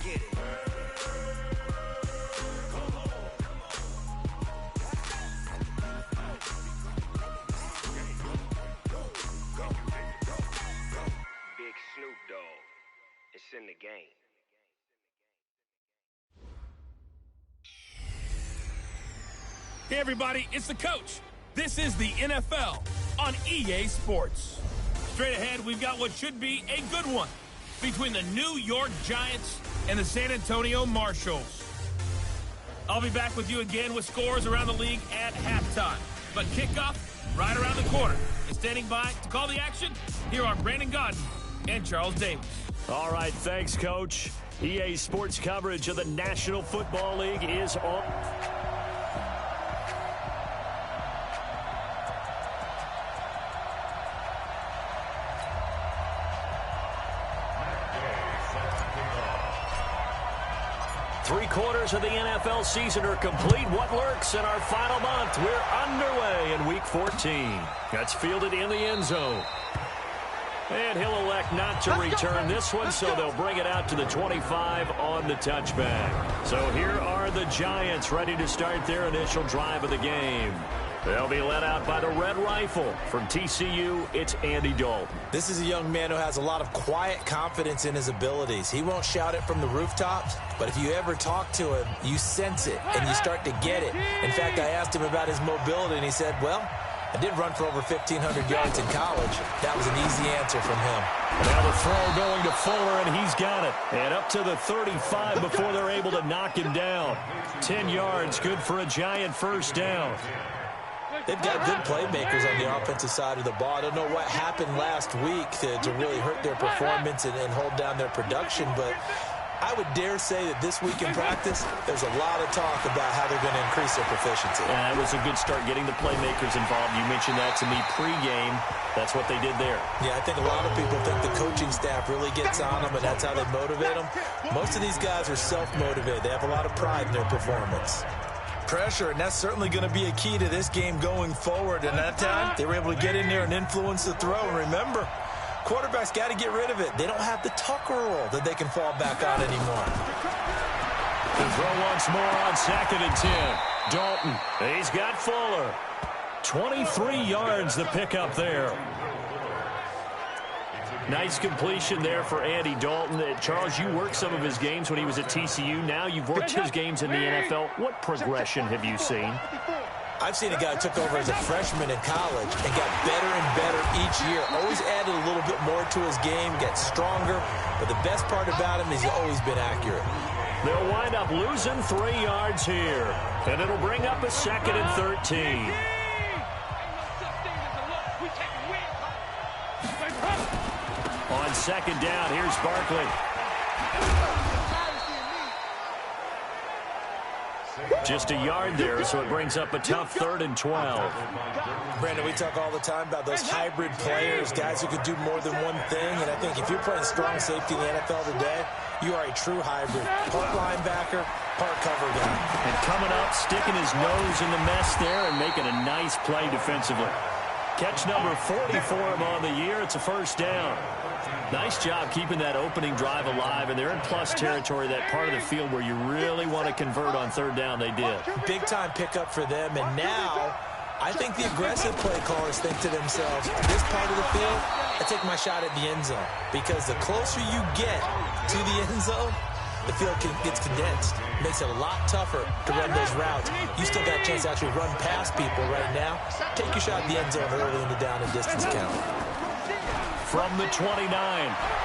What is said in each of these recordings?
Big Snoop Dogg. It's in the game. Hey everybody, it's the coach. This is the NFL on EA Sports. Straight ahead, we've got what should be a good one between the New York Giants and the San Antonio Marshalls. I'll be back with you again with scores around the league at halftime. But kickoff right around the corner. And standing by to call the action, here are Brandon Godden and Charles Davis. All right, thanks, Coach. EA Sports coverage of the National Football League is on. Three-quarters of the NFL season are complete. What lurks in our final month? We're underway in Week 14. That's fielded in the end zone. And he'll elect not to return this one, so they'll bring it out to the 25 on the touchback. So here are the Giants ready to start their initial drive of the game. They'll be led out by the Red Rifle. From TCU, it's Andy Dalton. This is a young man who has a lot of quiet confidence in his abilities. He won't shout it from the rooftops, but if you ever talk to him, you sense it, and you start to get it. In fact, I asked him about his mobility, and he said, well, I did run for over 1,500 yards in college. That was an easy answer from him. Now the throw going to Fuller, and he's got it. And up to the 35 before they're able to knock him down. 10 yards, good for a Giant first down. They've got good playmakers on the offensive side of the ball. I don't know what happened last week to really hurt their performance and hold down their production, but I would dare say that this week in practice, there's a lot of talk about how they're going to increase their proficiency. Yeah, it was a good start getting the playmakers involved. You mentioned that to me pregame. That's what they did there. Yeah, I think a lot of people think the coaching staff really gets on them, and that's how they motivate them. Most of these guys are self-motivated. They have a lot of pride in their performance. Pressure, and that's certainly going to be a key to this game going forward. And that time, they were able to get in there and influence the throw. And remember, quarterbacks got to get rid of it. They don't have the Tucker rule that they can fall back on anymore. The throw once more on 2nd and 10. Dalton, he's got Fuller. 23 yards the pickup there. Nice completion there for Andy Dalton. Charles, you worked some of his games when he was at TCU. Now you've worked his games in the NFL. What progression have you seen? I've seen a guy who took over as a freshman in college and got better and better each year. Always added a little bit more to his game, get stronger. But the best part about him is he's always been accurate. They'll wind up losing 3 yards here. And it'll bring up a 2nd and 13. On 2nd down, here's Barkley. Just a yard there, so it brings up a tough 3rd and 12. Brandon, we talk all the time about those hybrid players, guys who could do more than one thing. And I think if you're playing strong safety in the NFL today, you are a true hybrid. Part linebacker, part cover guy. And coming up, sticking his nose in the mess there and making a nice play defensively. Catch number 40 for him on the year. It's a first down. Nice job keeping that opening drive alive, and they're in plus territory, that part of the field where you really want to convert on 3rd down. They did. Big-time pickup for them, and now I think the aggressive play callers think to themselves, this part of the field, I take my shot at the end zone, because the closer you get to the end zone, the field gets condensed. Makes it a lot tougher to run those routes. You still got a chance to actually run past people right now. Take your shot at the end zone early in the down and distance count. From the 29,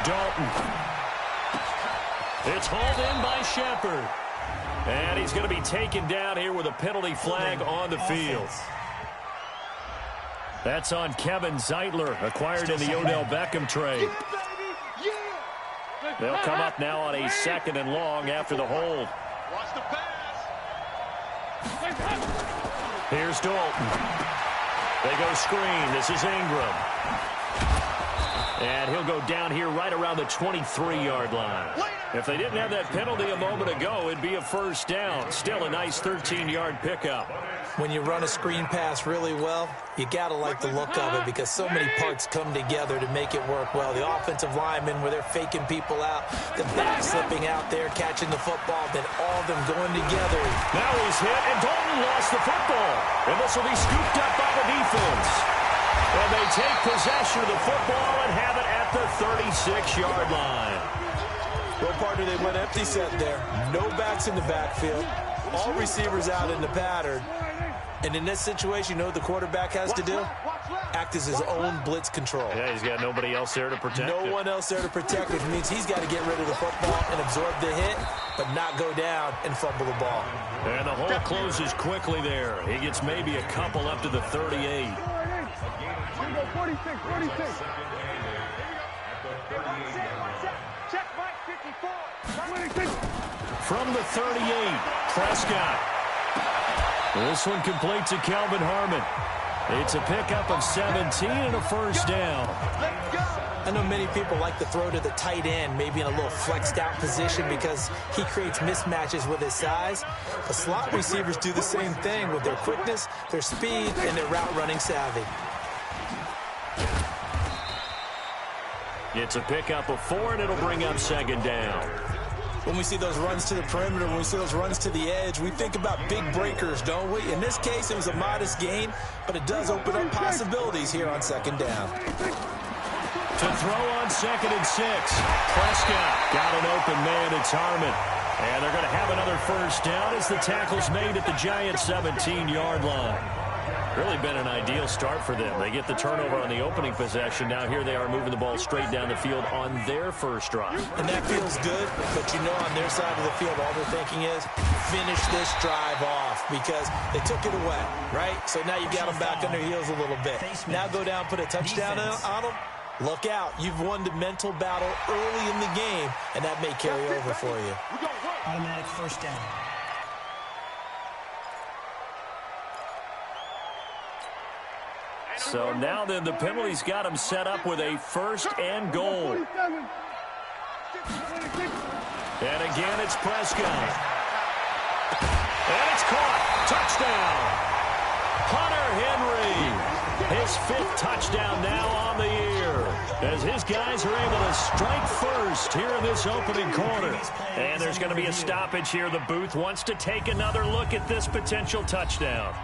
Dalton. It's hauled in by Shepard. And he's going to be taken down here with a penalty flag on the field. That's on Kevin Zeitler, acquired in the Odell Beckham trade. They'll come up now on a 2nd and long after the hold. Here's Dalton. They go screen. This is Ingram. And he'll go down here right around the 23-yard line. If they didn't have that penalty a moment ago, it'd be a first down. Still a nice 13-yard pickup. When you run a screen pass really well, you got to like the look of it because so many parts come together to make it work well. The offensive linemen, where they're faking people out, the back slipping out there, catching the football, then all of them going together. Now he's hit, and Dalton lost the football. And this will be scooped up by the defense. And they take possession of the football and have it at the 36-yard line. Well, partner, they went empty set there. No backs in the backfield. All receivers out in the pattern. And in this situation, you know what the quarterback has to do? Act as his own blitz control. Yeah, he's got nobody else there to protect him. No one else there to protect, which means he's got to get rid of the football and absorb the hit, but not go down and fumble the ball. And the hole closes quickly there. He gets maybe a couple up to the 38. 46. From the 38, Prescott. This one complete to Calvin Harmon. It's a pickup of 17 and a first down. I know many people like to throw to the tight end, maybe in a little flexed out position because he creates mismatches with his size. But slot receivers do the same thing with their quickness, their speed, and their route running savvy. It's a pickup of 4, and it'll bring up second down. When we see those runs to the perimeter, when we see those runs to the edge, we think about big breakers, don't we? In this case, it was a modest gain, but it does open up possibilities here on second down. To throw on 2nd and 6. Prescott got an open man. It's Harmon. And they're going to have another first down as the tackle's made at the Giants' 17-yard line. Really been an ideal start for them. They get the turnover on the opening possession. Now here they are moving the ball straight down the field on their first drive. And that feels good, but you know on their side of the field all they're thinking is finish this drive off because they took it away, right? So now you got them back on their heels a little bit. Now go down, put a touchdown on them. Look out. You've won the mental battle early in the game, and that may carry over for you. Automatic first down. So now then the penalty's got him set up with a first and goal. And again it's Prescott. And it's caught. Touchdown. Hunter Henry. His 5th touchdown now on the year. As his guys are able to strike first here in this opening quarter. And there's going to be a stoppage here. The booth wants to take another look at this potential touchdown.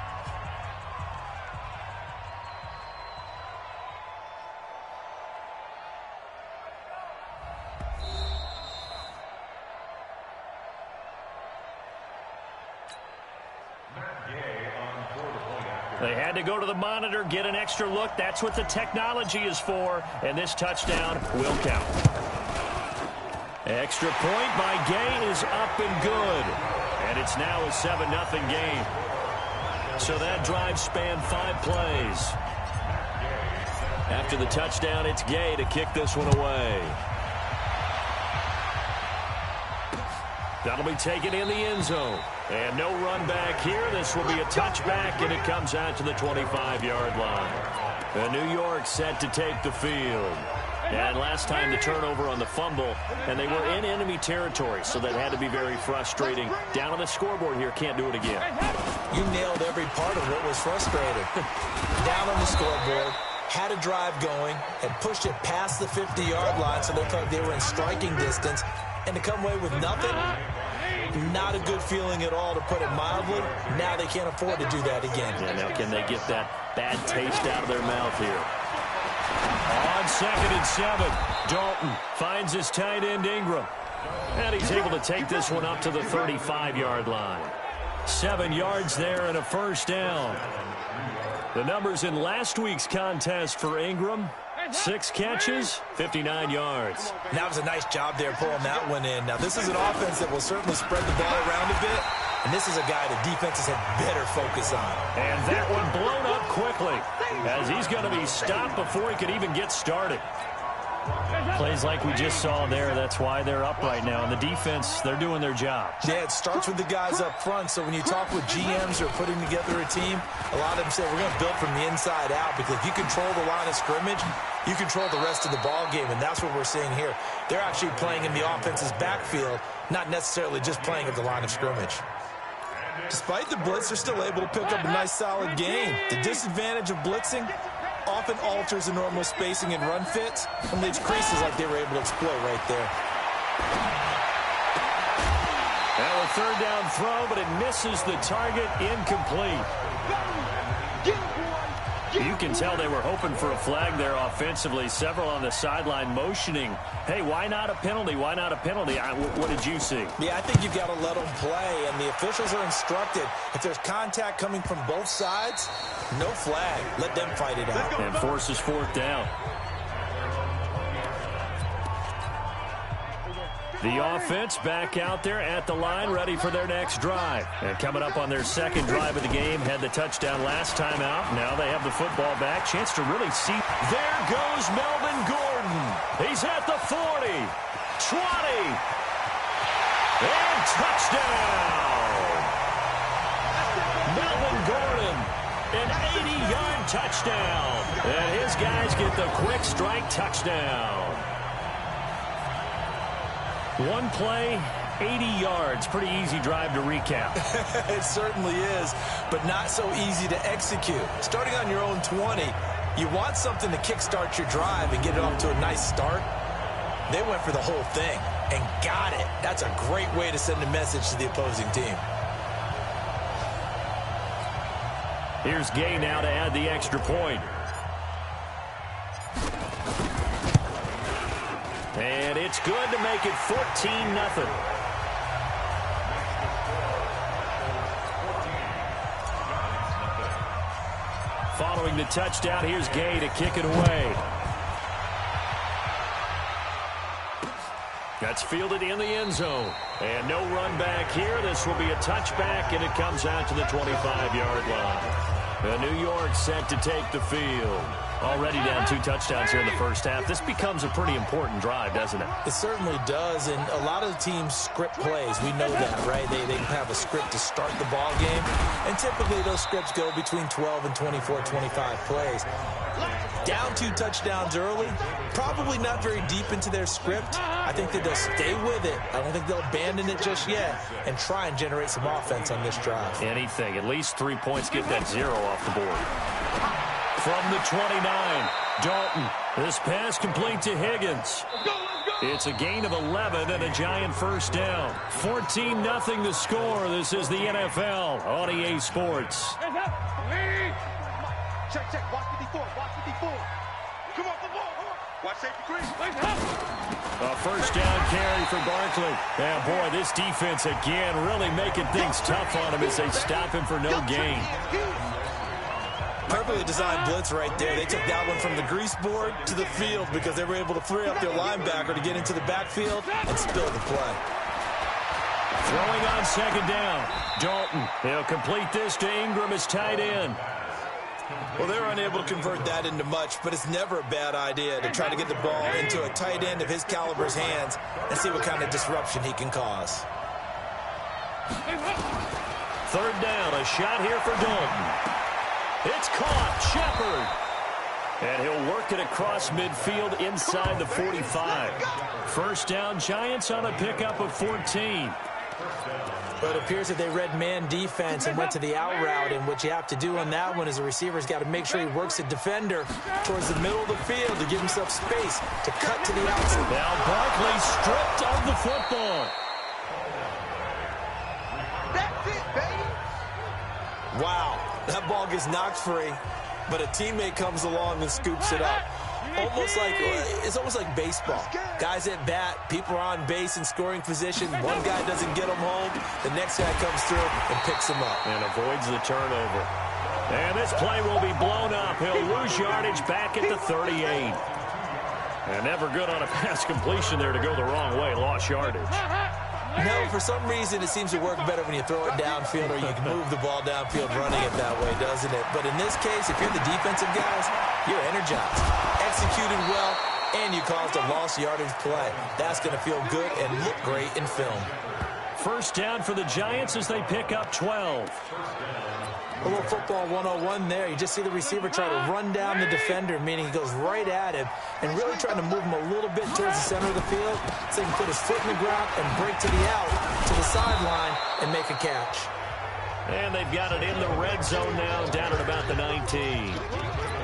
They had to go to the monitor, get an extra look. That's what the technology is for. And this touchdown will count. Extra point by Gay is up and good. And it's now a 7-0 game. So that drive spanned 5 plays. After the touchdown, it's Gay to kick this one away. That'll be taken in the end zone. And no run back here. This will be a touchback, and it comes out to the 25-yard line. And New York set to take the field. And last time the turnover on the fumble, and they were in enemy territory, so that had to be very frustrating. Down on the scoreboard here, can't do it again. You nailed every part of what was frustrating. Down on the scoreboard, had a drive going, and pushed it past the 50-yard line so they thought they were in striking distance, and to come away with nothing, not a good feeling at all, to put it mildly. Now they can't afford to do that again. Yeah, now can they get that bad taste out of their mouth here? On 2nd and 7, Dalton finds his tight end Ingram. And he's able to take this one up to the 35-yard line. 7 yards there and a first down. The numbers in last week's contest for Ingram: 6 catches, 59 yards. That was a nice job there pulling that one in. Now, this is an offense that will certainly spread the ball around a bit, and this is a guy that defenses have better focus on. And that one blown up quickly, as he's going to be stopped before he could even get started. Plays like we just saw there, that's why they're up right now. And the defense, they're doing their job. Yeah, it starts with the guys up front. So when you talk with GMs or putting together a team, a lot of them say we're going to build from the inside out, because if you control the line of scrimmage, you control the rest of the ball game, and that's what we're seeing here. They're actually playing in the offense's backfield, not necessarily just playing at the line of scrimmage. Despite the blitz, they're still able to pick up a nice solid gain. The disadvantage of blitzing often alters the normal spacing and run fits and leaves creases like they were able to exploit right there. Now a third down throw, but it misses the target, incomplete. You can tell they were hoping for a flag there offensively. Several on the sideline motioning, hey, why not a penalty? Why not a penalty? What did you see? Yeah, I think you've got to let them play, and the officials are instructed, if there's contact coming from both sides, no flag. Let them fight it out. And forces fourth down. The offense back out there at the line, ready for their next drive. And coming up on their second drive of the game, had the touchdown last time out. Now they have the football back. Chance to really see. There goes Melvin Gordon. He's at the 40, 20, and touchdown. Melvin Gordon, an 80-yard touchdown. And his guys get the quick strike touchdown. One play, 80 yards. Pretty easy drive to recap. It certainly is, but not so easy to execute. Starting on your own 20, you want something to kickstart your drive and get it off to a nice start. They went for the whole thing and got it. That's a great way to send a message to the opposing team. Here's Gay now to add the extra point. And it's good to make it 14-0. Following the touchdown, here's Gay to kick it away. That's fielded in the end zone. And no run back here. This will be a touchback, and it comes out to the 25-yard line. New York set to take the field. Already down 2 touchdowns here in the first half. This becomes a pretty important drive, doesn't it? It certainly does, and a lot of the teams script plays. We know that, right? They have a script to start the ball game, and typically those scripts go between 12 and 24, 25 plays. Down 2 touchdowns early, probably not very deep into their script. I think that they'll stay with it. I don't think they'll abandon it just yet and try and generate some offense on this drive. Anything. At least 3 points, get that 0 off the board. From the 29, Dalton. This pass complete to Higgins. It's a gain of 11 and a giant first down. 14-0 the score. This is the NFL on EA Sports. Check. Watch 54. Come off the ball. Watch safety green. A first down carry for Barkley. And boy, this defense again really making things tough on him as they stop him for no gain. Perfectly designed blitz right there. They took that one from the grease board to the field because they were able to free up their linebacker to get into the backfield and spill the play. Throwing on second down. Dalton. He'll complete this to Ingram as tight end. Well, they were unable to convert that into much, but it's never a bad idea to try to get the ball into a tight end of his caliber's hands and see what kind of disruption he can cause. Third down, a shot here for Dalton. It's caught, Shepard. And he'll work it across midfield inside the 45. First down, Giants on a pickup of 14. But it appears that they read man defense and went to the out route, and what you have to do on that one is the receiver's got to make sure he works the defender towards the middle of the field to give himself space to cut to the outside. Now Barkley stripped of the football. That's it, baby. Wow, that ball gets knocked free, but a teammate comes along and scoops it up. It's almost like baseball. Guys at bat, people are on base in scoring position. One guy doesn't get them home. The next guy comes through and picks them up. And avoids the turnover. And this play will be blown up. He'll lose yardage back at the 38. And never good on a pass completion there to go the wrong way. Lost yardage. No, for some reason, it seems to work better when you throw it downfield or you can move the ball downfield running it that way, doesn't it? But in this case, if you're the defensive guys, you're energized. Executed well, and you caused a lost yardage play. That's going to feel good and look great in film. First down for the Giants as they pick up 12. A little football 101 there. You just see the receiver try to run down the defender, meaning he goes right at him and really trying to move him a little bit towards the center of the field so he can put his foot in the ground and break to the out, to the sideline, and make a catch. And they've got it in the red zone now, down at about the 19.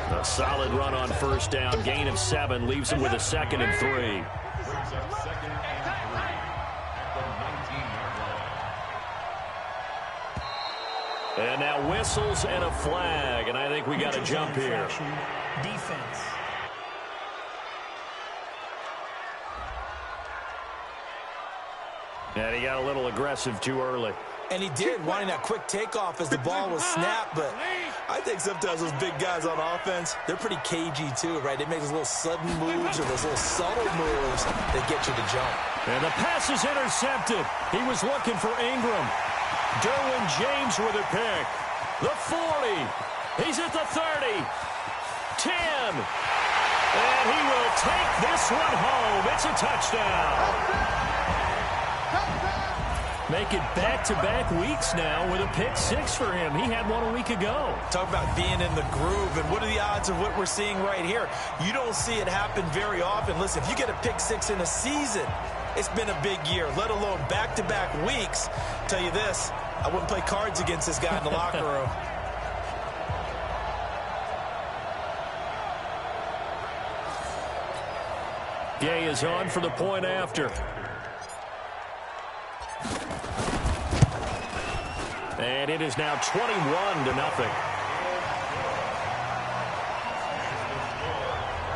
A solid run on first down. Gain of 7 leaves him with a 2nd and 3. And now whistles and a flag, and I think we got to jump here. Defense. And he got a little aggressive too early. And he did, wanting that quick takeoff as the ball was snapped. But I think sometimes those big guys on offense, they're pretty cagey too, right? They make those little sudden moves or those little subtle moves that get you to jump. And the pass is intercepted. He was looking for Ingram. Derwin James with a pick. The 40. He's at the 30. 10. And he will take this one home. It's a touchdown. Make it back-to-back weeks now with a pick 6 for him. He had one a week ago. Talk about being in the groove, and what are the odds of what we're seeing right here? You don't see it happen very often. Listen, if you get a pick 6 in a season, it's been a big year, let alone back-to-back weeks. Tell you this, I wouldn't play cards against this guy in the locker room. Gay is on for the point after. And it is now 21-0.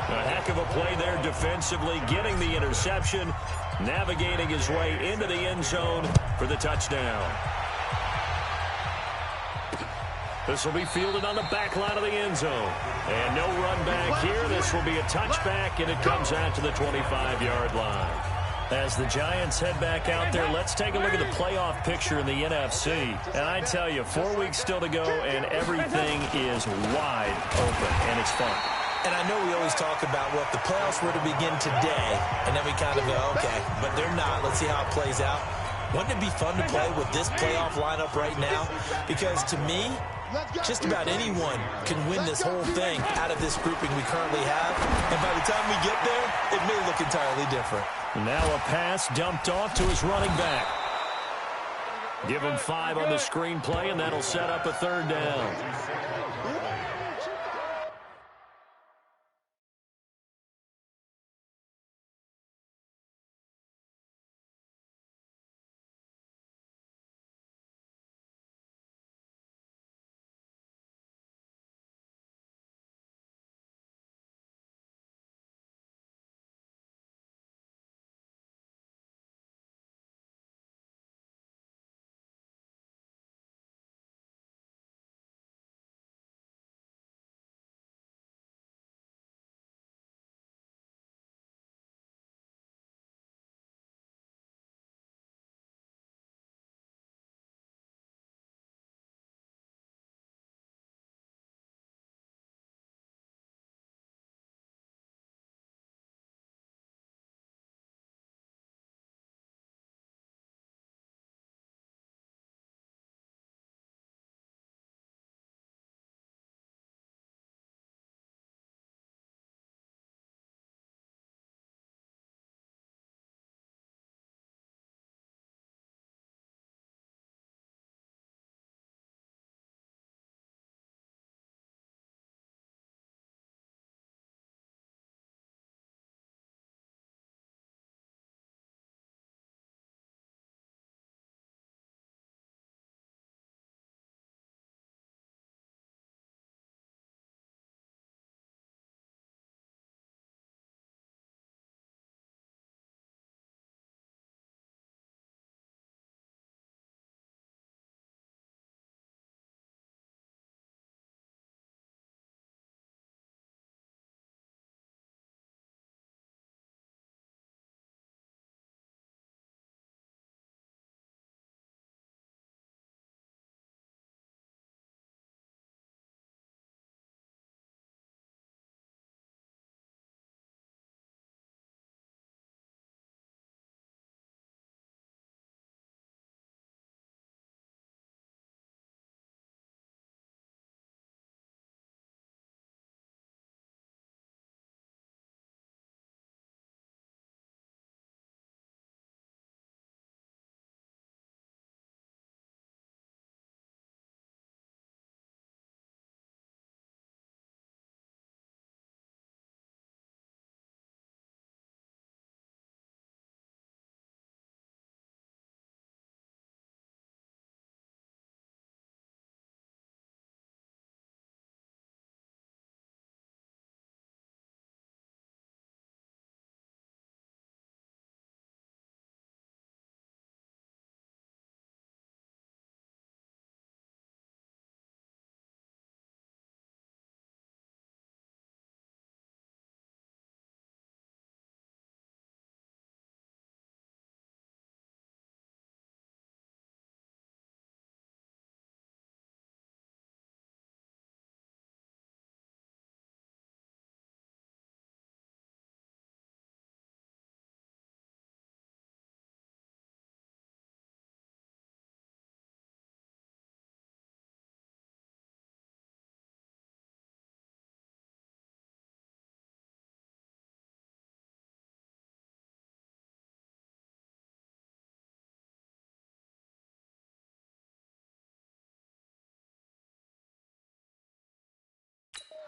A heck of a play there defensively, getting the interception, navigating his way into the end zone for the touchdown. This will be fielded on the back line of the end zone. And no run back here. This will be a touchback, and it comes out to the 25-yard line. As the Giants head back out there, let's take a look at the playoff picture in the NFC. And I tell you, 4 weeks still to go, and everything is wide open, and it's fun. And I know we always talk about, well, if the playoffs were to begin today, and then we kind of go, okay, but they're not. Let's see how it plays out. Wouldn't it be fun to play with this playoff lineup right now? Because to me, just about anyone can win this whole thing out of this grouping we currently have. And by the time we get there, it may look entirely different. Now a pass dumped off to his running back. Give him 5 on the screenplay, and that'll set up a 3rd down.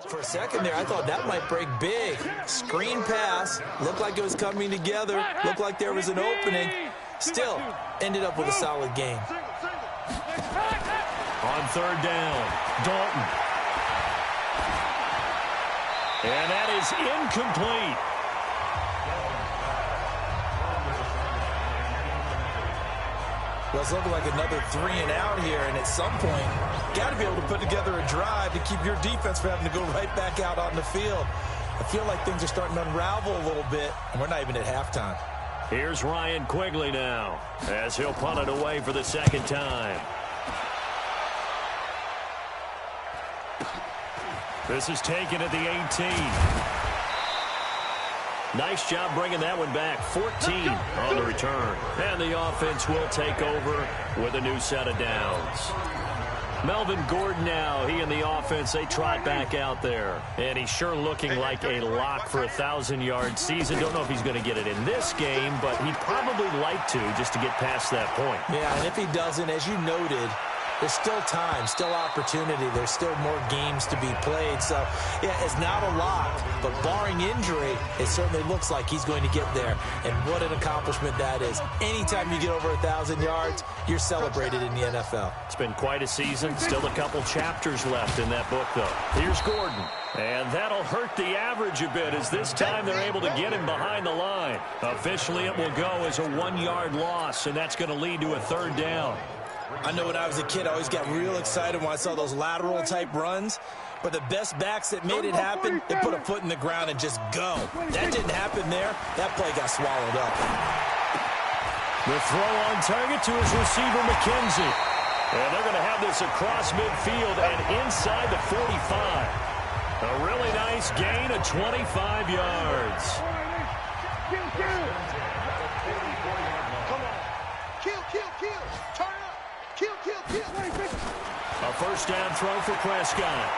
For a second there, I thought that might break big. Screen pass. Looked like it was coming together. Looked like there was an opening. Still, ended up with a solid game. On third down, Dalton. And that is incomplete. Well, it's looking like another 3 and out here, and at some point, got to be able to put together a drive to keep your defense from having to go right back out on the field. I feel like things are starting to unravel a little bit, and we're not even at halftime. Here's Ryan Quigley now, as he'll punt it away for the second time. This is taken at the 18. Nice job bringing that one back. 14 on the return. And the offense will take over with a new set of downs. Melvin Gordon now, he and the offense, they trot back out there. And he's sure looking like a lock for a 1,000-yard season. Don't know if he's going to get it in this game, but he'd probably like to just to get past that point. Yeah, and if he doesn't, as you noted, there's still time, still opportunity. There's still more games to be played. So, yeah, it's not a lot, but barring injury, it certainly looks like he's going to get there. And what an accomplishment that is. Anytime you get over 1,000 yards, you're celebrated in the NFL. It's been quite a season. Still a couple chapters left in that book, though. Here's Gordon. And that'll hurt the average a bit as this time they're able to get him behind the line. Officially, it will go as a 1-yard loss, and that's going to lead to a third down. I know when I was a kid, I always got real excited when I saw those lateral-type runs. But the best backs that made it happen, they put a foot in the ground and just go. That didn't happen there. That play got swallowed up. The throw on target to his receiver, McKenzie. And they're going to have this across midfield and inside the 45. A really nice gain of 25 yards. A first down throw for Prescott.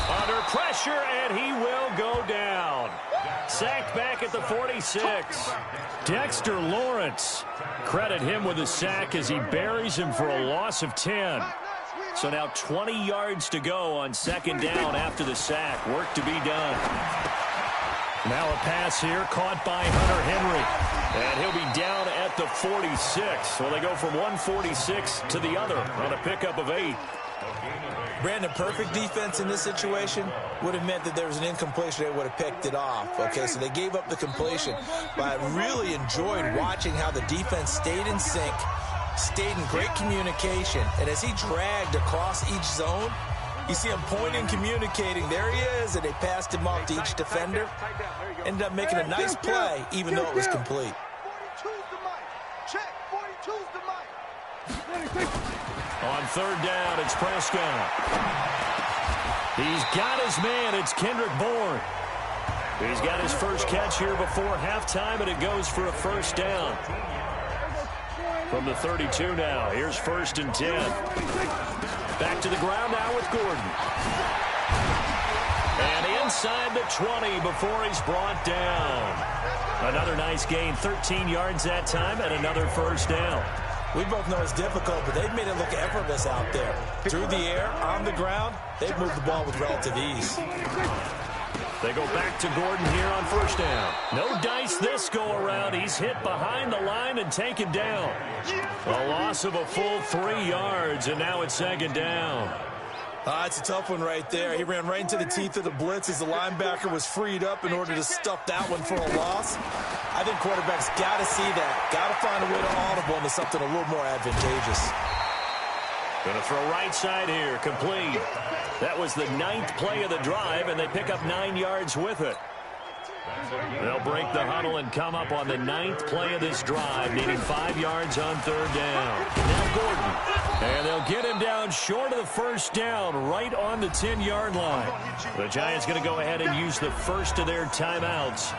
Under pressure, and he will go down. Sacked back at the 46. Dexter Lawrence. Credit him with a sack as he buries him for a loss of 10. So now 20 yards to go on second down after the sack. Work to be done. Now a pass here caught by Hunter Henry. And he'll be down at the 46. So they go from 146 to the other on a pickup of 8. Brandon, perfect defense in this situation would have meant that there was an incompletion. They would have picked it off. Okay, so they gave up the completion. But I really enjoyed watching how the defense stayed in sync, stayed in great communication. And as he dragged across each zone, you see him pointing, communicating. There he is, and they passed him off to each defender. Ended up making a nice play, even though it was complete. 42's the mic. Check. 42's the mic. On third down, it's Prescott. He's got his man. It's Kendrick Bourne. He's got his first catch here before halftime, and it goes for a first down. From the 32 now, here's first and 10. Back to the ground now with Gordon. And inside the 20 before he's brought down. Another nice gain, 13 yards that time, and another first down. We both know it's difficult, but they've made it look effortless out there. Through the air, on the ground, they've moved the ball with relative ease. They go back to Gordon here on first down. No dice this go-around. He's hit behind the line and taken down. A loss of a full 3 yards, and now it's second down. It's a tough one right there. He ran right into the teeth of the blitz as the linebacker was freed up in order to stuff that one for a loss. I think quarterbacks got to see that. Got to find a way to audible into something a little more advantageous. Going to throw right side here, complete. That was the 9th play of the drive, and they pick up 9 yards with it. They'll break the huddle and come up on the 9th play of this drive, needing 5 yards on third down. Now Gordon. And they'll get him down short of the first down, right on the 10-yard line. The Giants going to go ahead and use the first of their timeouts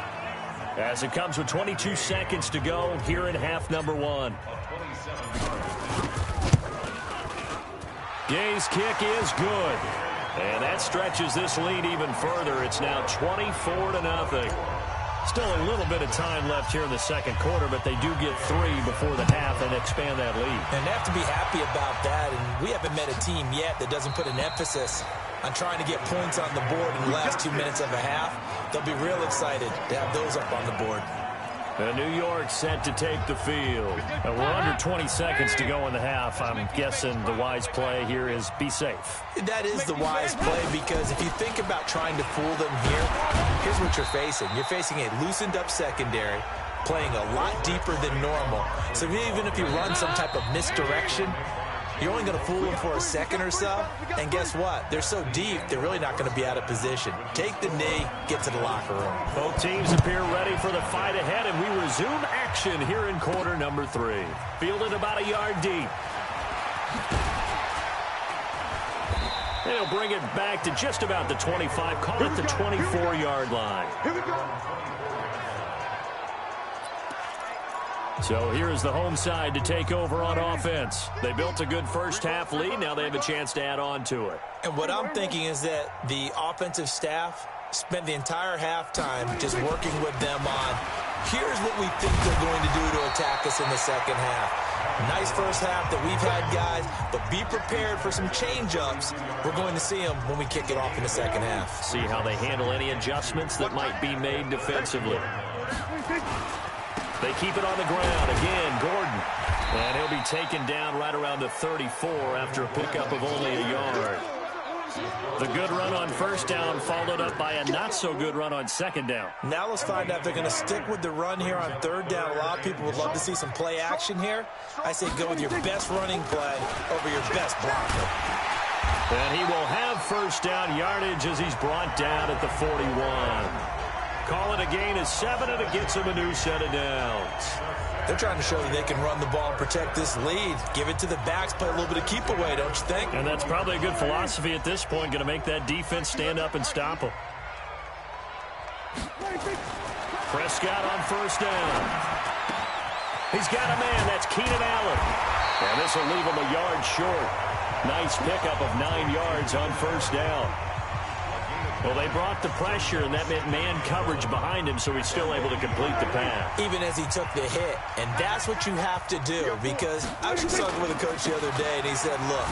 as it comes with 22 seconds to go here in half number 1. Gay's kick is good. And that stretches this lead even further. It's now 24-0. Still a little bit of time left here in the second quarter, but they do get 3 before the half and expand that lead. And they have to be happy about that, and we haven't met a team yet that doesn't put an emphasis on trying to get points on the board in the last 2 minutes of a half. They'll be real excited to have those up on the board. New York set to take the field. We're under 20 seconds to go in the half. I'm guessing the wise play here is be safe. That is the wise play, because if you think about trying to fool them here, here's what you're facing. You're facing a loosened up secondary, playing a lot deeper than normal. So even if you run some type of misdirection, you're only going to fool them for a second or so. And guess what? They're so deep, they're really not going to be out of position. Take the knee, get to the locker room. Both teams appear ready for the fight ahead, and we resume action here in quarter number 3. Fielded about a yard deep. They'll bring it back to just about the 25. Call it the 24-yard line. Here we go. So here's the home side to take over on offense. They built a good first-half lead. Now they have a chance to add on to it. And what I'm thinking is that the offensive staff spent the entire halftime just working with them on, here's what we think they're going to do to attack us in the second half. Nice first half that we've had, guys, but be prepared for some change-ups. We're going to see them when we kick it off in the second half. See how they handle any adjustments that might be made defensively. They keep it on the ground. Again, Gordon. And he'll be taken down right around the 34 after a pickup of only a yard. The good run on first down followed up by a not-so-good run on second down. Now let's find out if they're going to stick with the run here on third down. A lot of people would love to see some play action here. I say go with your best running play over your best blocker. And he will have first down yardage as he's brought down at the 41. Call it a gain of 7, and it gets him a new set of downs. They're trying to show that they can run the ball and protect this lead. Give it to the backs, play a little bit of keep away, don't you think? And that's probably a good philosophy at this point, going to make that defense stand up and stop them. Prescott on first down. He's got a man. That's Keenan Allen. And this will leave him a yard short. Nice pickup of 9 yards on first down. Well, they brought the pressure, and that meant man coverage behind him, so he's still able to complete the pass. Even as he took the hit, and that's what you have to do, because I was just talking with a coach the other day, and he said, look,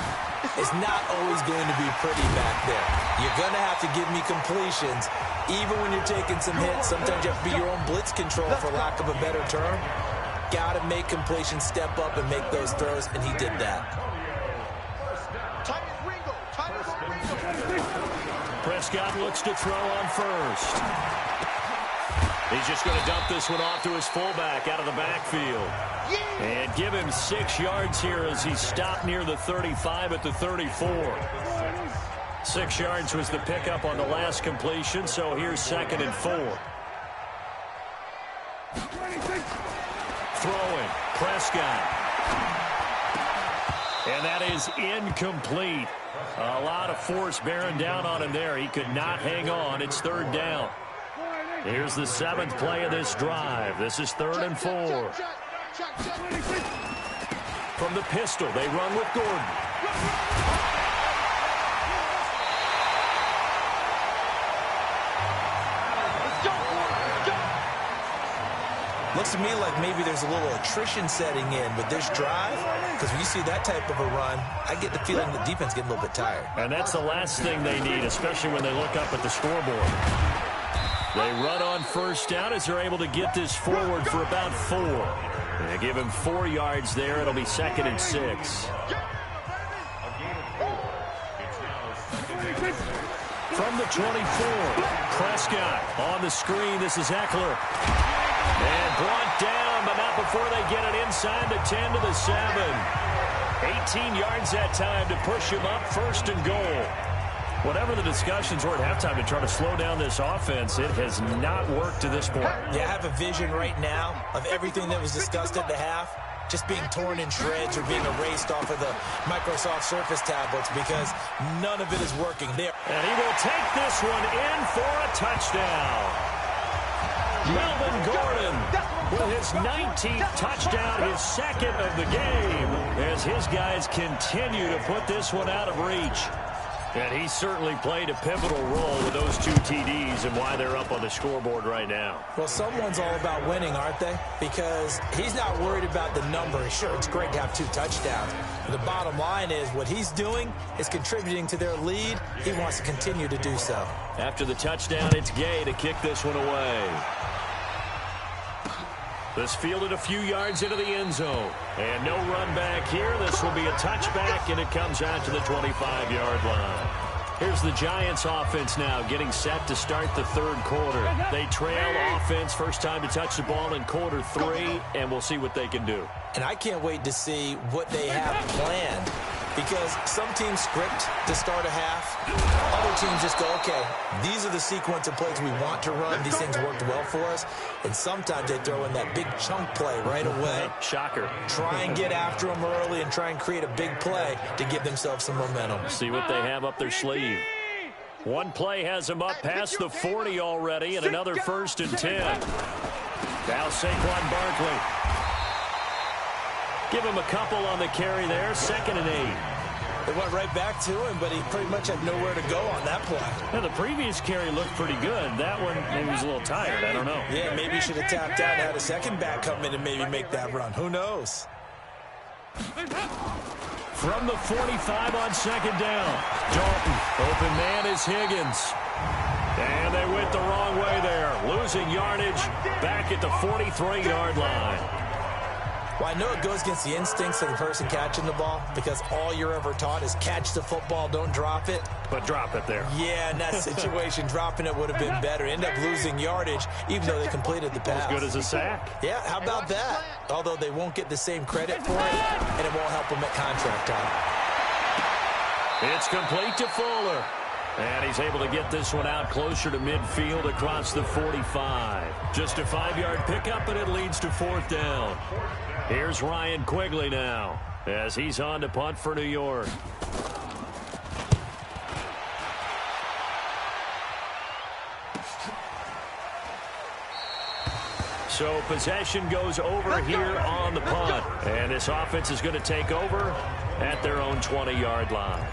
it's not always going to be pretty back there. You're going to have to give me completions. Even when you're taking some hits, sometimes you have to be your own blitz control, for lack of a better term. Got to make completions, step up, and make those throws, and he did that. Prescott looks to throw on first. He's just going to dump this one off to his fullback out of the backfield. And give him 6 yards here as he stopped near the 35 at the 34. 6 yards was the pickup on the last completion, so here's 2nd and 4. Throwing, Prescott. And that is incomplete. A lot of force bearing down on him there. He could not hang on. It's 3rd down. Here's the 7th play of this drive. This is 3rd and 4. From the pistol, they run with Gordon. Looks to me like maybe there's a little attrition setting in with this drive, because when you see that type of a run, I get the feeling the defense getting a little bit tired. And that's the last thing they need, especially when they look up at the scoreboard. They run on first down as they're able to get this forward for about 4. They give him 4 yards there. It'll be 2nd and 6. From the 24, Prescott on the screen. This is Eckler. And brought down, but not before they get it inside the 10 to the 7. 18 yards that time to push him up, 1st and goal. Whatever the discussions were at halftime to try to slow down this offense, it has not worked to this point. Yeah, I have a vision right now of everything that was discussed at the half just being torn in shreds or being erased off of the Microsoft Surface tablets, because none of it is working there. And he will take this one in for a touchdown. Melvin Gordon with his 19th touchdown, his 2nd of the game, as his guys continue to put this one out of reach. And he certainly played a pivotal role with those 2 TDs and why they're up on the scoreboard right now. Well, someone's all about winning, aren't they? Because he's not worried about the number. Sure, it's great to have 2 touchdowns. But the bottom line is what he's doing is contributing to their lead. He wants to continue to do so. After the touchdown, it's Gay to kick this one away. This fielded a few yards into the end zone. And no run back here. This will be a touchback, and it comes out to the 25-yard line. Here's the Giants offense now getting set to start the 3rd quarter. They trail offense, first time to touch the ball in quarter 3, and we'll see what they can do. And I can't wait to see what they have planned, because some teams script to start a half. Other teams just go, okay, these are the sequence of plays we want to run. These things worked well for us. And sometimes they throw in that big chunk play right away. Shocker. Try and get after them early and try and create a big play to give themselves some momentum. See what they have up their sleeve. One play has them up past the 40 already, and another 1st and 10. Now Saquon Barkley. Give him a couple on the carry there, 2nd and 8. They went right back to him, but he pretty much had nowhere to go on that play. Now, the previous carry looked pretty good. That one, maybe he was a little tired. I don't know. Yeah, maybe he should have tapped out and had a second back come in and maybe make that run. Who knows? From the 45 on 2nd down. Dalton, open man is Higgins. And they went the wrong way there. Losing yardage back at the 43-yard line. Well, I know it goes against the instincts of the person catching the ball, because all you're ever taught is catch the football, don't drop it. But drop it there. Yeah, in that situation, dropping it would have been better. End up losing yardage, even though they completed the pass. As good as a sack. Yeah, how about that? Although they won't get the same credit for it, and it won't help them at contract time. It's complete to Fuller. And he's able to get this one out closer to midfield across the 45. Just a 5-yard pickup, and it leads to 4th down. Here's Ryan Quigley now as he's on to punt for New York. So possession goes over here on the punt. And this offense is going to take over at their own 20-yard line.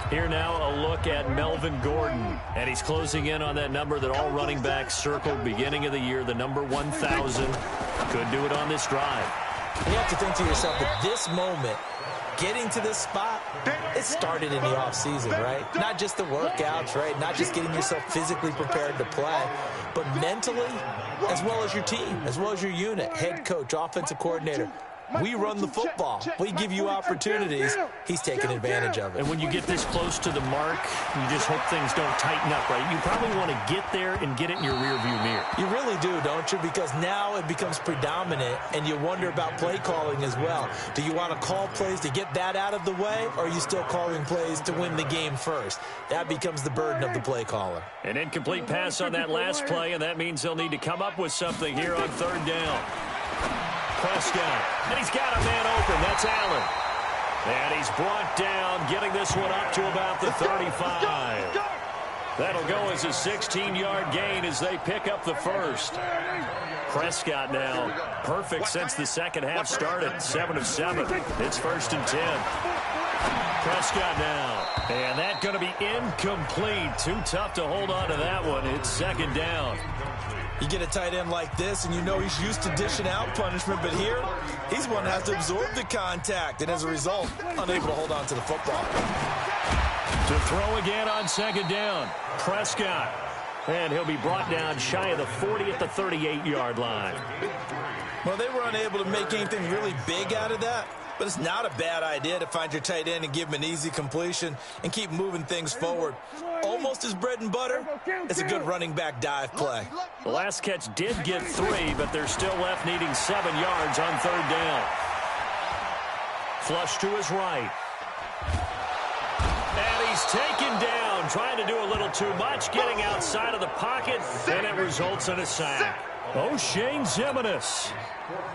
Here now a look at Melvin Gordon. And he's closing in on that number that all running backs circled beginning of the year, the number 1,000. Could do it on this drive. You have to think to yourself, at this moment, getting to this spot, it started in the offseason, right? Not just the workouts, right? Not just getting yourself physically prepared to play, but mentally, as well as your team, as well as your unit, head coach, offensive coordinator. We run the football. We give you opportunities. He's taking advantage of it. And when you get this close to the mark, you just hope things don't tighten up, right? You probably want to get there and get it in your rearview mirror. You really do, don't you? Because now it becomes predominant, and you wonder about play calling as well. Do you want to call plays to get that out of the way, or are you still calling plays to win the game first? That becomes the burden of the play caller. An incomplete pass on that last play, and that means they'll need to come up with something here on 3rd down. Prescott, and he's got a man open. That's Allen. And he's brought down, getting this one up to about the 35. That'll go as a 16-yard gain as they pick up the 1st. Prescott now perfect since the second half started. 7 of 7. It's 1st and 10. Prescott now. And that's going to be incomplete. Too tough to hold on to that one. It's 2nd down. You get a tight end like this, and you know he's used to dishing out punishment, but here, he's one that has to absorb the contact, and as a result, unable to hold on to the football. To throw again on 2nd down, Prescott. And he'll be brought down shy of the 40 at the 38-yard line. Well, they were unable to make anything really big out of that, but it's not a bad idea to find your tight end and give him an easy completion and keep moving things forward. Almost his bread and butter. It's a good running back dive play. The last catch did get 3, but they're still left needing 7 yards on 3rd down. Flush to his right. And he's taken down, trying to do a little too much, getting outside of the pocket, and it results in a sack. O'Shane Ximines.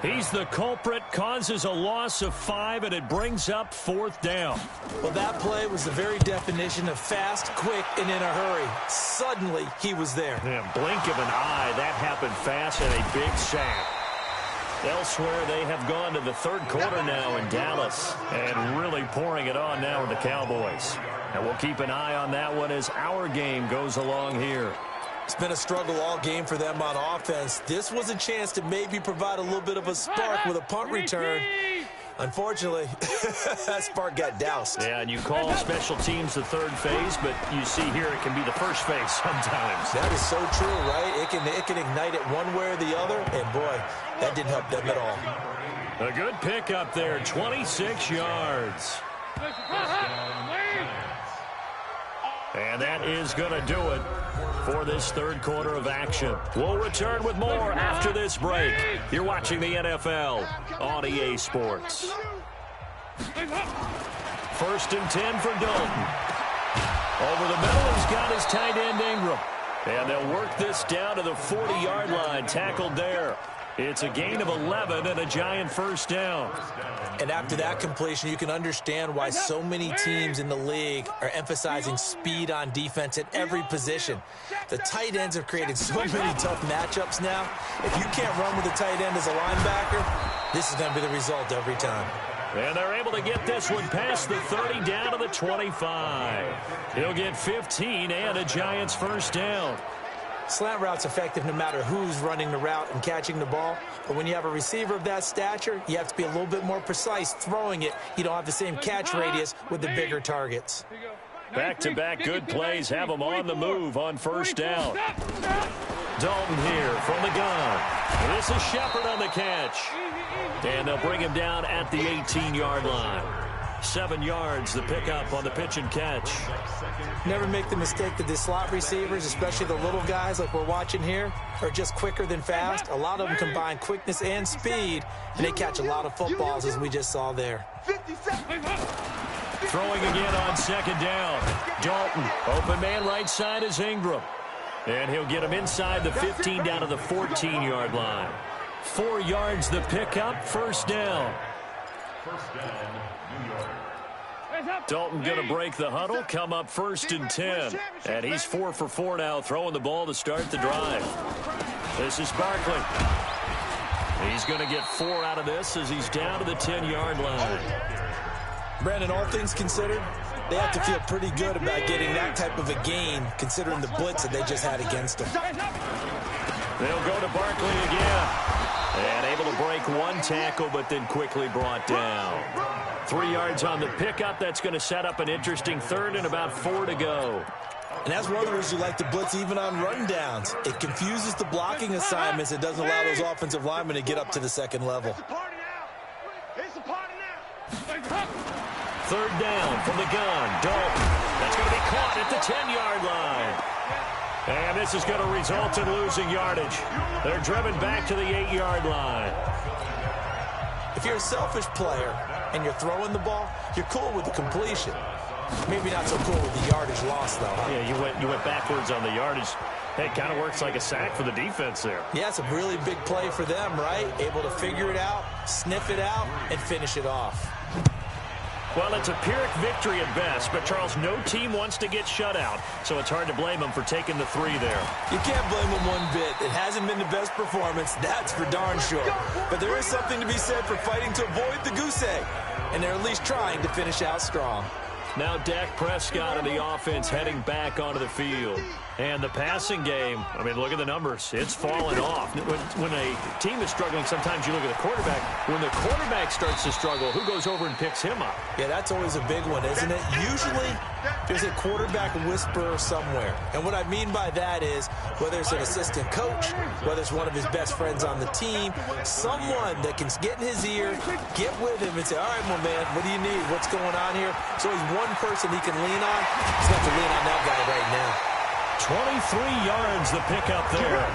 He's the culprit, causes a loss of 5, and it brings up 4th down. Well, that play was the very definition of fast, quick, and in a hurry. Suddenly, he was there. Yeah, blink of an eye, that happened fast, and a big sack. Elsewhere, they have gone to the third quarter now in Dallas and really pouring it on now with the Cowboys. And we'll keep an eye on that one as our game goes along here. It's been a struggle all game for them on offense. This was a chance to maybe provide a little bit of a spark with a punt return. Unfortunately, that spark got doused. Yeah, and you call special teams the third phase, but you see here it can be the first phase sometimes. That is so true, right? It can ignite it one way or the other, and boy, that didn't help them at all. A good pickup there, 26 yards. And that is going to do it for this third quarter of action. We'll return with more after this break. You're watching the NFL on EA Sports. 1st and 10 for Dalton. Over the middle, he's got his tight end Ingram. And they'll work this down to the 40-yard line, tackled there. It's a gain of 11 and a giant first down. And after that completion, you can understand why so many teams in the league are emphasizing speed on defense at every position. The tight ends have created so many tough matchups now. If you can't run with a tight end as a linebacker, this is going to be the result every time. And they're able to get this one past the 30 down to the 25. He'll get 15 and a Giants first down. Slant route's effective no matter who's running the route and catching the ball. But when you have a receiver of that stature, you have to be a little bit more precise throwing it. You don't have the same catch radius with the bigger targets. Back-to-back good plays have them on the move on first down. Dalton here from the gun. This is Shepard on the catch. And they'll bring him down at the 18-yard line. 7 yards, the pickup on the pitch and catch. Never make the mistake that the slot receivers, especially the little guys like we're watching here, are just quicker than fast. A lot of them combine quickness and speed, and they catch a lot of footballs, as we just saw there. Throwing again on second down. Dalton, open man right side is Ingram. And he'll get him inside the 15 down to the 14-yard line. 4 yards the pickup, first down. Dalton going to break the huddle, come up 1st and 10. And he's 4 for 4 now, throwing the ball to start the drive. This is Barkley. He's going to get 4 out of this as he's down to the 10-yard line. Brandon, all things considered, they have to feel pretty good about getting that type of a gain, considering the blitz that they just had against them. They'll go to Barkley again. And able to break one tackle, but then quickly brought down. 3 yards on the pickup. That's going to set up an interesting third and about 4 to go. And as runners, you like to blitz even on rundowns. It confuses the blocking assignments. It doesn't allow those offensive linemen to get up to the second level. Third down from the gun. Dalton. That's going to be caught at the 10-yard line. And this is going to result in losing yardage. They're driven back to the 8-yard line. If you're a selfish player and you're throwing the ball, you're cool with the completion. Maybe not so cool with the yardage loss, though. Huh? Yeah, you went backwards on the yardage. Hey, it kind of works like a sack for the defense there. Yeah, it's a really big play for them, right? Able to figure it out, sniff it out, and finish it off. Well, it's a Pyrrhic victory at best, but, Charles, no team wants to get shut out, so it's hard to blame them for taking the 3 there. You can't blame them one bit. It hasn't been the best performance, that's for darn sure. But there is something to be said for fighting to avoid the goose egg, and they're at least trying to finish out strong. Now Dak Prescott and the offense heading back onto the field. And the passing game, I mean, look at the numbers. It's fallen off. When a team is struggling, sometimes you look at the quarterback. When the quarterback starts to struggle, who goes over and picks him up? Yeah, that's always a big one, isn't it? Usually, there's a quarterback whisperer somewhere. And what I mean by that is, whether it's an assistant coach, whether it's one of his best friends on the team, someone that can get in his ear, get with him and say, all right, my man, what do you need? What's going on here? So he's one person he can lean on. He's got to lean on that guy right now. 23 yards the pickup there.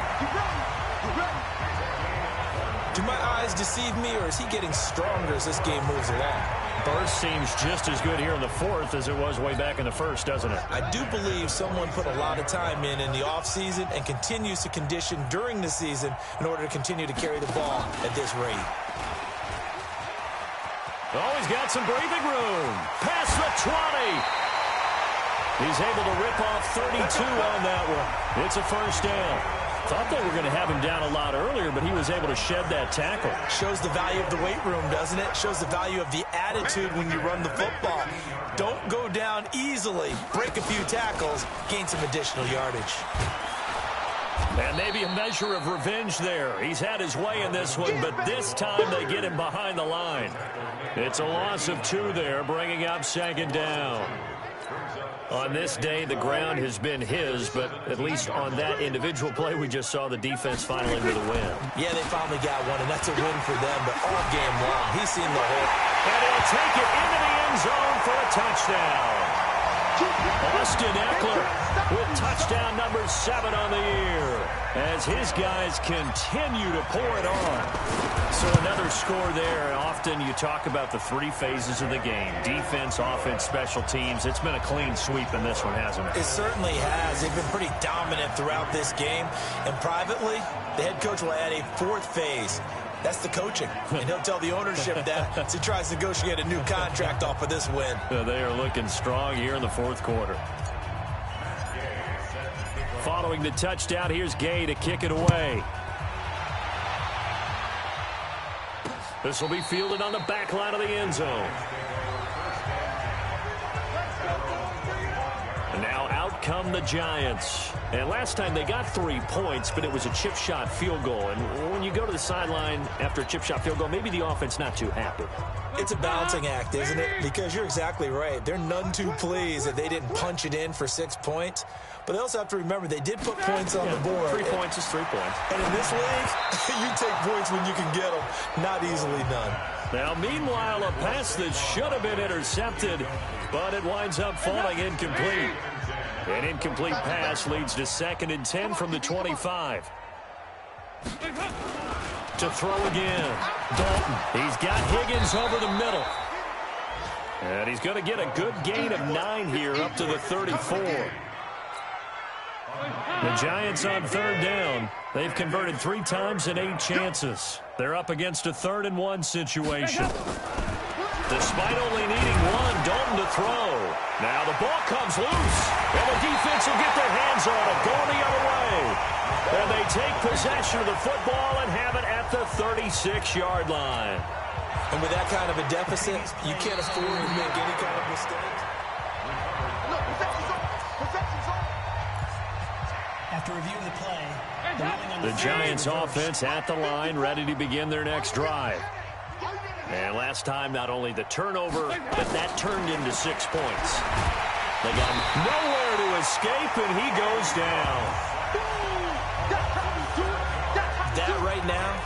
Do my eyes deceive me, or is he getting stronger as this game moves along? Burst seems just as good here in the 4th as it was way back in the 1st, doesn't it? I do believe someone put a lot of time in the offseason and continues to condition during the season in order to continue to carry the ball at this rate. Oh, he's got some breathing room. Past the 20. He's able to rip off 32 on that one. It's a first down. Thought they were going to have him down a lot earlier, but he was able to shed that tackle. Shows the value of the weight room, doesn't it? Shows the value of the attitude when you run the football. Don't go down easily. Break a few tackles, gain some additional yardage. And maybe a measure of revenge there. He's had his way in this one, but this time they get him behind the line. It's a loss of 2 there, bringing up second down. On this day, the ground has been his, but at least on that individual play, we just saw the defense finally with a win. Yeah, they finally got one, and that's a win for them, but all game long, he's seen the whole. And he'll take it into the end zone for a touchdown. Austin Eckler with touchdown number 7 on the year as his guys continue to pour it on. So another score there. Often you talk about the 3 phases of the game: defense, offense, special teams. It's been a clean sweep in this one, hasn't it? It certainly has. They've been pretty dominant throughout this game. And privately, the head coach will add a 4th phase. That's the coaching. And he'll tell the ownership that as he tries to negotiate a new contract off of this win. They are looking strong here in the 4th quarter. Following the touchdown, here's Gay to kick it away. This will be fielded on the back line of the end zone. And now out come the Giants. And last time they got 3 points, but it was a chip shot field goal. And when you go to the sideline after a chip shot field goal, maybe the offense not too happy. It's a balancing act, isn't it? Because you're exactly right. They're none too pleased that they didn't punch it in for 6 points. But they also have to remember they did put points on the board. 3 points is 3 points. And in this league, you take points when you can get them. Not easily done. Now, meanwhile, a pass that should have been intercepted, but it winds up falling incomplete. An incomplete pass leads to 2nd and 10 from the 25. To throw again. Dalton. He's got Higgins over the middle. And he's going to get a good gain of 9 here up to the 34. The Giants on 3rd down. They've converted 3 times in 8 chances. They're up against a 3rd and 1 situation. Despite only needing 1, Dalton to throw. Now the ball comes loose. And the defense will get their hands on it, going the other way. And they take possession of the football and have it at the 36-yard line. And with that kind of a deficit, you can't afford to make any kind of mistake. After review of the play, the Giants offense at the line, ready to begin their next drive. And last time, not only the turnover, but that turned into 6 points. They got nowhere to escape, and he goes down. That right now,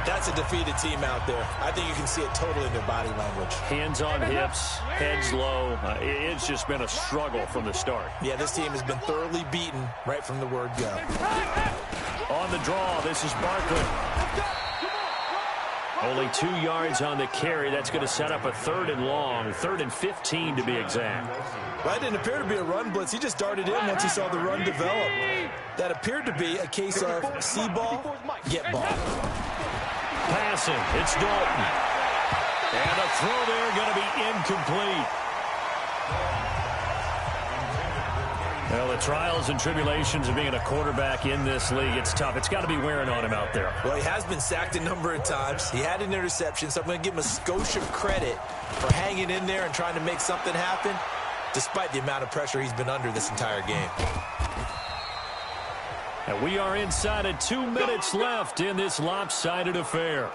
that's a defeated team out there. I think you can see it totally in their body language. Hands on hips, heads low. It's just been a struggle from the start. Yeah, this team has been thoroughly beaten right from the word go. On the draw, this is Barkley. Only 2 yards on the carry. That's going to set up a 3rd and long, 3rd and 15 to be exact. Well, it didn't appear to be a run blitz. He just darted in once he saw the run develop. That appeared to be a case of see ball, get ball. Passing, it's Dalton. And a throw there going to be incomplete. Well, the trials and tribulations of being a quarterback in this league, it's tough. It's got to be wearing on him out there. Well, he has been sacked a number of times. He had an interception, so I'm going to give him a skosh of credit for hanging in there and trying to make something happen, despite the amount of pressure he's been under this entire game. And we are inside of 2 minutes left in this lopsided affair.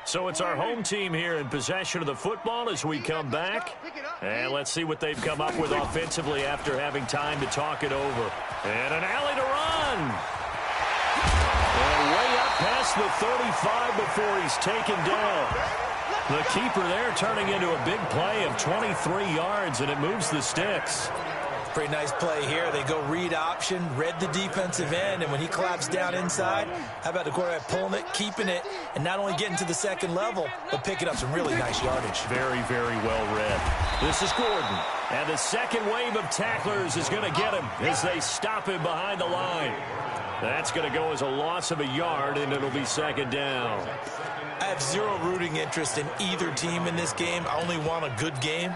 So it's our home team here in possession of the football as we come back. And let's see what they've come up with offensively after having time to talk it over. And an alley to run. And way up past the 35 before he's taken down. The keeper there turning into a big play of 23 yards, and it moves the sticks. Pretty nice play here. They go read option, read the defensive end, and when he collapsed down inside, how about the quarterback pulling it, keeping it, and not only getting to the second level, but picking up some really nice yardage. Very, very well read. This is Gordon, and the second wave of tacklers is going to get him as they stop him behind the line. That's going to go as a loss of a yard, and it'll be 2nd down. I have zero rooting interest in either team in this game. I only want a good game.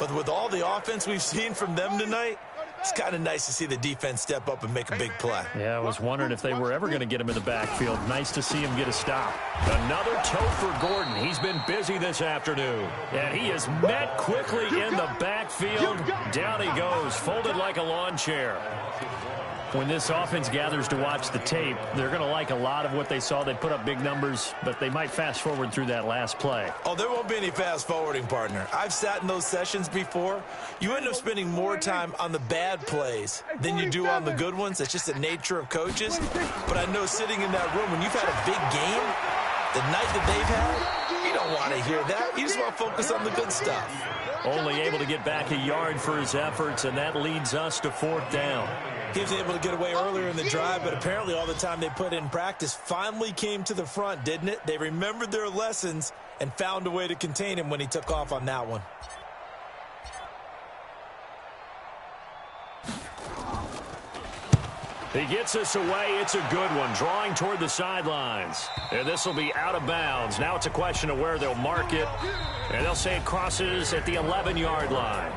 But with all the offense we've seen from them tonight, it's kind of nice to see the defense step up and make a big play. Yeah, I was wondering if they were ever going to get him in the backfield. Nice to see him get a stop. Another toe for Gordon. He's been busy this afternoon. And he is met quickly in the backfield. Down he goes, folded like a lawn chair. When this offense gathers to watch the tape, they're going to like a lot of what they saw. They put up big numbers, but they might fast forward through that last play. Oh, there won't be any fast forwarding, partner. I've sat in those sessions before. You end up spending more time on the bad plays than you do on the good ones. That's just the nature of coaches. But I know sitting in that room, when you've had a big game, the night that they've had, you don't want to hear that. You just want to focus on the good stuff. Only able to get back a yard for his efforts, and that leads us to 4th down. He was able to get away earlier in the drive, but apparently all the time they put in practice finally came to the front, didn't it? They remembered their lessons and found a way to contain him when he took off on that one. He gets us away. It's a good one, drawing toward the sidelines. And this will be out of bounds. Now it's a question of where they'll mark it. And they'll say it crosses at the 11-yard line.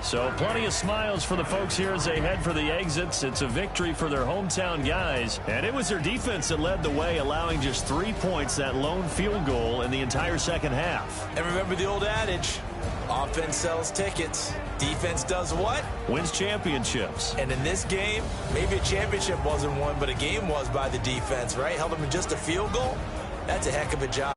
So plenty of smiles for the folks here as they head for the exits. It's a victory for their hometown guys. And it was their defense that led the way, allowing just 3 points, that lone field goal in the entire second half. And remember the old adage, offense sells tickets. Defense does what? Wins championships. And in this game, maybe a championship wasn't won, but a game was by the defense, right? Held them in just a field goal. That's a heck of a job.